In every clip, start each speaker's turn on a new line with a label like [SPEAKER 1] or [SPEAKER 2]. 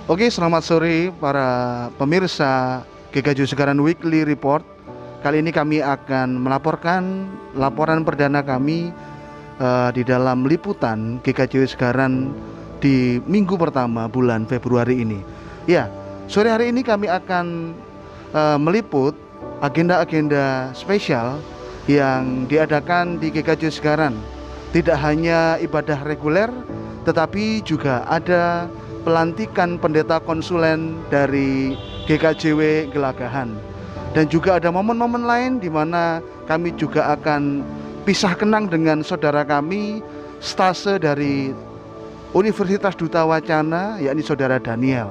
[SPEAKER 1] Oke, selamat sore para pemirsa GKJ Segaran Weekly Report. Kali ini kami akan melaporkan laporan perdana kami di dalam liputan GKJ Segaran di minggu pertama bulan Februari ini. Ya, sore hari ini kami akan meliput agenda-agenda spesial yang diadakan di GKJ Segaran. Tidak hanya ibadah reguler, tetapi juga ada pelantikan pendeta konsulen dari GKJW Gelagahan. Dan juga ada momen-momen lain di mana kami juga akan pisah kenang dengan saudara kami stase dari Universitas Duta Wacana, yakni saudara Daniel.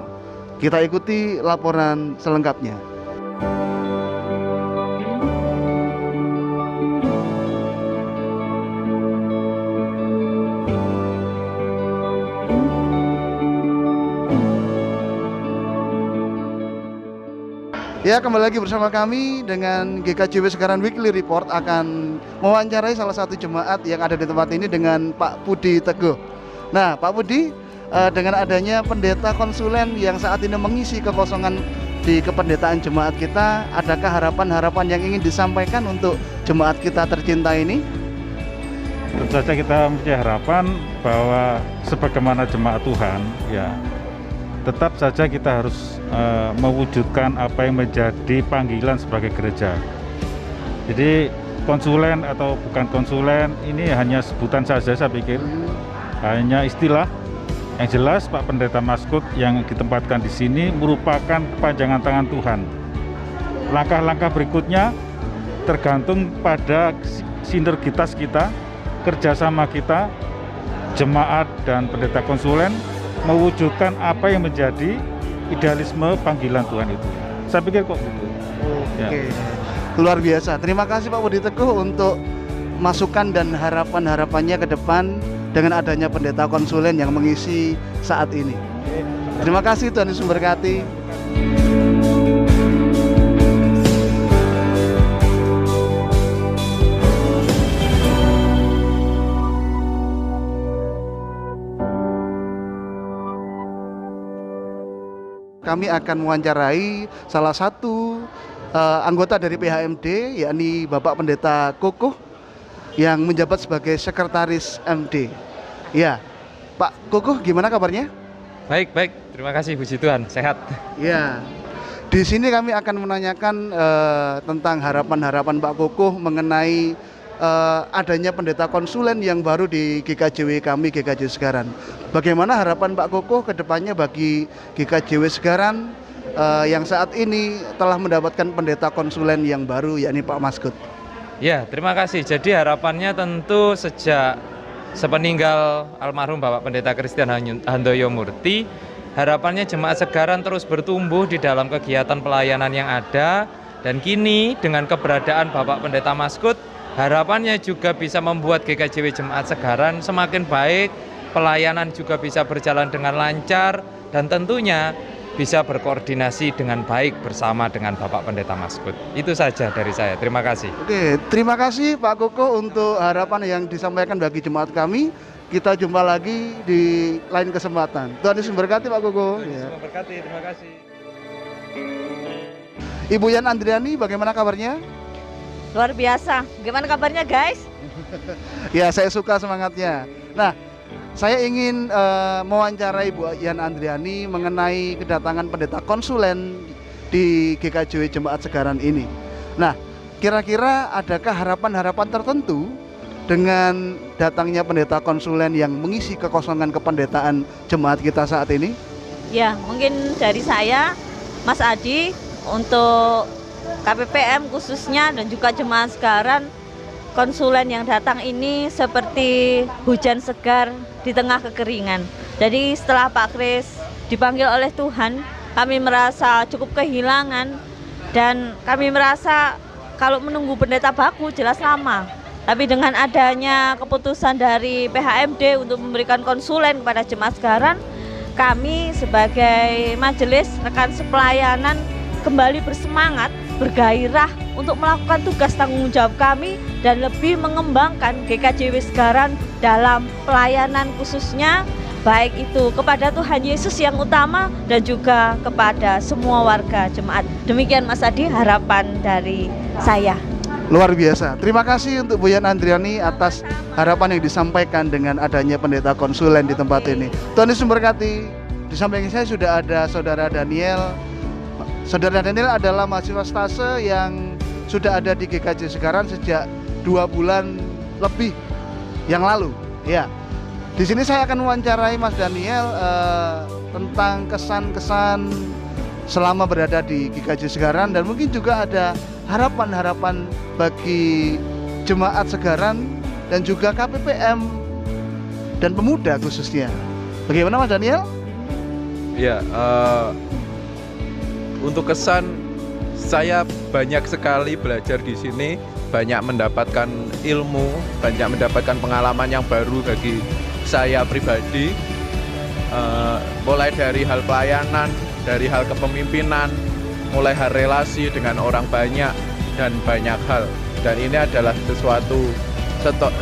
[SPEAKER 1] Kita ikuti laporan selengkapnya. Ya, kembali lagi bersama kami dengan GKJW Segaran Weekly Report akan mewawancarai salah satu jemaat yang ada di tempat ini dengan Pak Pudi Teguh. Nah, Pak Pudi, dengan adanya pendeta konsulen yang saat ini mengisi kekosongan di kependetaan jemaat kita, adakah harapan-harapan yang ingin disampaikan untuk jemaat kita tercinta ini?
[SPEAKER 2] Tentu saja kita mempunyai harapan bahwa sebagaimana jemaat Tuhan, ya tetap saja kita harus mewujudkan apa yang menjadi panggilan sebagai gereja. Jadi konsulen atau bukan konsulen ini hanya sebutan saja, saya pikir hanya istilah. Yang jelas Pak Pendeta Maskut yang ditempatkan di sini merupakan kepanjangan tangan Tuhan. Langkah-langkah berikutnya tergantung pada sinergitas kita, kerjasama kita, jemaat dan pendeta konsulen mewujudkan apa yang menjadi idealisme panggilan Tuhan itu. Saya pikir kok gitu.
[SPEAKER 1] Oke. Ya. Luar biasa. Terima kasih Pak Pudi Teguh untuk masukan dan harapan-harapannya ke depan dengan adanya pendeta konsulen yang mengisi saat ini. Terima kasih, Tuhan Yesus memberkati. Kami akan mewawancarai salah satu anggota dari PHMD, yakni Bapak Pendeta Kokoh yang menjabat sebagai sekretaris MD. Ya, Pak Kokoh, gimana kabarnya?
[SPEAKER 3] Baik, terima kasih, puji Tuhan, sehat.
[SPEAKER 1] Ya, di sini kami akan menanyakan tentang harapan-harapan Pak Kokoh mengenai adanya pendeta konsulen yang baru di GKJW kami, GKJ Segaran. Bagaimana harapan Pak Kokoh ke depannya bagi GKJW Segaran yang saat ini telah mendapatkan pendeta konsulen yang baru, yakni Pak Maskut?
[SPEAKER 3] Ya, terima kasih. Jadi harapannya tentu sejak sepeninggal almarhum Bapak Pendeta Christian Handoyo Murti, harapannya jemaat Segaran terus bertumbuh di dalam kegiatan pelayanan yang ada, dan kini dengan keberadaan Bapak Pendeta Maskut, harapannya juga bisa membuat GKJW Jemaat Segaran semakin baik, pelayanan juga bisa berjalan dengan lancar, dan tentunya bisa berkoordinasi dengan baik bersama dengan Bapak Pendeta Maskut. Itu saja dari saya. Terima kasih.
[SPEAKER 1] Oke, terima kasih Pak Kokoh untuk harapan yang disampaikan bagi jemaat kami. Kita jumpa lagi di lain kesempatan. Tuhan Yesus memberkati Pak Kokoh.
[SPEAKER 3] Tuhan Yesus memberkati, terima kasih.
[SPEAKER 1] Ibu Yan Andriani, bagaimana kabarnya?
[SPEAKER 4] Luar biasa. Gimana kabarnya, guys?
[SPEAKER 1] Ya, saya suka semangatnya. Nah, saya ingin mewawancarai Bu Yan Andriani mengenai kedatangan pendeta konsulen di GKJW Jemaat Segaran ini. Nah, kira-kira adakah harapan-harapan tertentu dengan datangnya pendeta konsulen yang mengisi kekosongan kependetaan jemaat kita saat ini?
[SPEAKER 4] Ya, mungkin dari saya, Mas Adi, untuk KPPM khususnya dan juga jemaat Segaran, konsulen yang datang ini seperti hujan segar di tengah kekeringan. Jadi setelah Pak Kris dipanggil oleh Tuhan, kami merasa cukup kehilangan, dan kami merasa kalau menunggu pendeta baku jelas lama. Tapi dengan adanya keputusan dari PHMD untuk memberikan konsulen kepada jemaat Segaran, kami sebagai majelis rekan sepelayanan kembali bersemangat, bergairah untuk melakukan tugas tanggung jawab kami dan lebih mengembangkan GKJW Segaran dalam pelayanan, khususnya baik itu kepada Tuhan Yesus yang utama dan juga kepada semua warga jemaat. Demikian Mas Adi harapan dari saya.
[SPEAKER 1] Luar biasa. Terima kasih untuk Bu Yan Andriani atas harapan yang disampaikan dengan adanya pendeta konsulen di tempat ini. Tuhan Yesus memberkati. Di samping saya sudah ada Saudara Daniel. Saudara Daniel adalah mahasiswa stase yang sudah ada di GKJ Segaran sejak 2 bulan lebih yang lalu. Ya. Di sini saya akan mewawancarai Mas Daniel tentang kesan-kesan selama berada di GKJ Segaran dan mungkin juga ada harapan-harapan bagi jemaat Segaran dan juga KPPM dan pemuda khususnya. Bagaimana Mas Daniel?
[SPEAKER 5] Ya, untuk kesan saya banyak sekali belajar di sini, banyak mendapatkan ilmu, banyak mendapatkan pengalaman yang baru bagi saya pribadi, mulai dari hal pelayanan, dari hal kepemimpinan, mulai hal relasi dengan orang banyak dan banyak hal. Dan ini adalah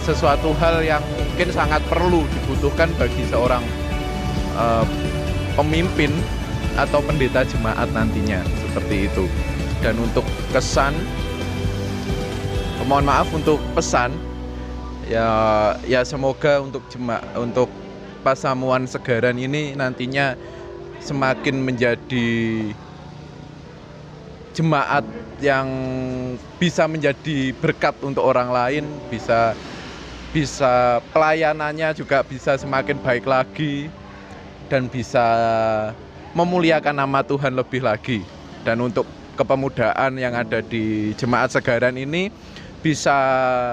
[SPEAKER 5] sesuatu hal yang mungkin sangat perlu dibutuhkan bagi seorang pemimpin atau pendeta jemaat nantinya, seperti itu. Dan untuk kesan, mohon maaf untuk pesan. Ya semoga untuk Pasamuan Segaran ini nantinya semakin menjadi jemaat yang bisa menjadi berkat untuk orang lain, bisa pelayanannya juga bisa semakin baik lagi dan bisa memuliakan nama Tuhan lebih lagi. Dan untuk kepemudaan yang ada di Jemaat Segaran ini bisa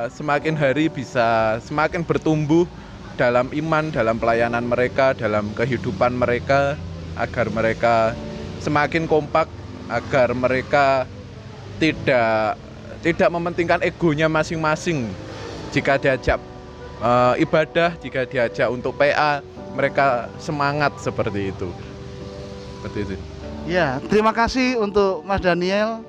[SPEAKER 5] semakin hari bisa semakin bertumbuh dalam iman, dalam pelayanan mereka, dalam kehidupan mereka, agar mereka semakin kompak, agar mereka tidak mementingkan egonya masing-masing. Jika diajak ibadah, jika diajak untuk PA, mereka semangat seperti itu. Seperti itu.
[SPEAKER 1] Ya, terima kasih untuk Mas Daniel.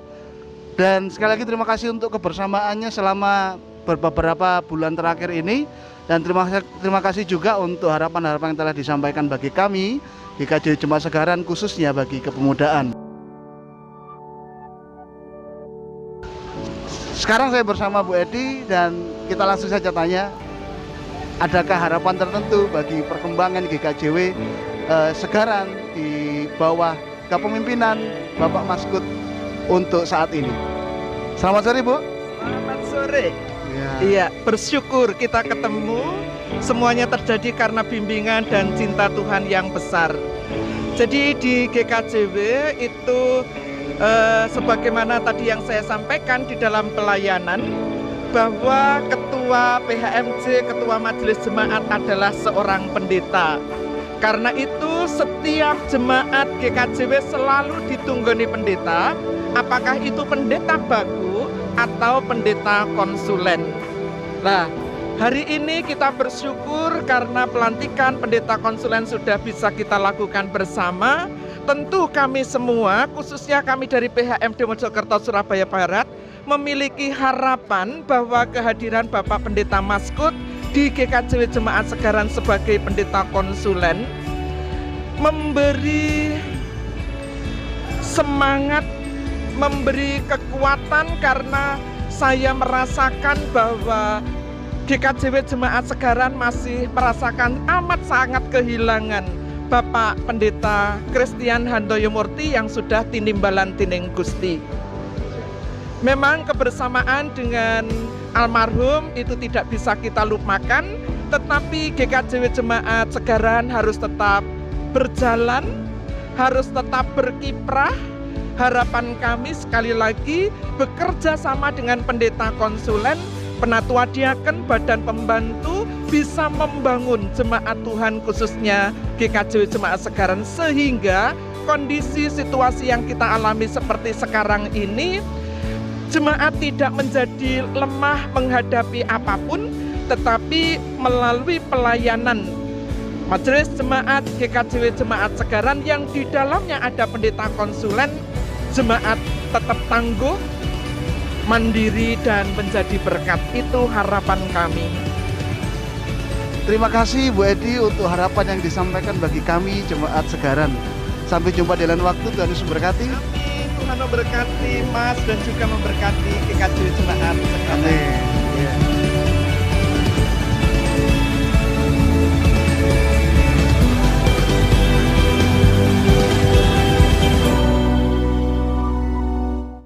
[SPEAKER 1] Dan sekali lagi terima kasih untuk kebersamaannya selama beberapa bulan terakhir ini. Dan terima kasih juga untuk harapan-harapan yang telah disampaikan bagi kami di GKJ Jemaat Segaran, khususnya bagi kepemudaan. Sekarang saya bersama Bu Edi dan kita langsung saja tanya, adakah harapan tertentu bagi perkembangan GKJW Segaran di bawah kepemimpinan Bapak Maskut untuk saat ini? Selamat sore Bu.
[SPEAKER 6] Selamat sore. Iya, bersyukur kita ketemu. Semuanya terjadi karena bimbingan dan cinta Tuhan yang besar. Jadi di GKJW itu sebagaimana tadi yang saya sampaikan di dalam pelayanan, bahwa ketua PHMJ, ketua Majelis Jemaat adalah seorang pendeta. Karena itu setiap jemaat GKJW selalu ditunggoni pendeta, apakah itu pendeta baku atau pendeta konsulen. Nah, hari ini kita bersyukur karena pelantikan pendeta konsulen sudah bisa kita lakukan bersama. Tentu kami semua, khususnya kami dari PHMD Mojokerto Surabaya Barat, memiliki harapan bahwa kehadiran Bapak Pendeta Maskut di GKJW Jemaat Segaran sebagai pendeta konsulen memberi semangat, memberi kekuatan, karena saya merasakan bahwa GKJW Jemaat Segaran masih merasakan amat sangat kehilangan Bapak Pendeta Christian Handoyo Murti yang sudah tinimbalan tining Gusti. Memang kebersamaan dengan almarhum itu tidak bisa kita lupakan, tetapi GKJW Jemaat Segaran harus tetap berjalan, harus tetap berkiprah. Harapan kami sekali lagi bekerja sama dengan pendeta konsulen, penatua diaken, badan pembantu, bisa membangun jemaat Tuhan khususnya GKJW Jemaat Segaran, sehingga kondisi situasi yang kita alami seperti sekarang ini, jemaat tidak menjadi lemah menghadapi apapun, tetapi melalui pelayanan Majelis Jemaat GKJW Jemaat Segaran yang di dalamnya ada pendeta konsulen, jemaat tetap tangguh, mandiri dan menjadi berkat. Itu harapan kami.
[SPEAKER 1] Terima kasih Bu Edi untuk harapan yang disampaikan bagi kami Jemaat Segaran. Sampai jumpa di lain waktu, Tuhan Yesus memberkati.
[SPEAKER 6] Tuhan memberkati Mas dan juga memberkati GKJ Jemaat Segaran.
[SPEAKER 1] Amin.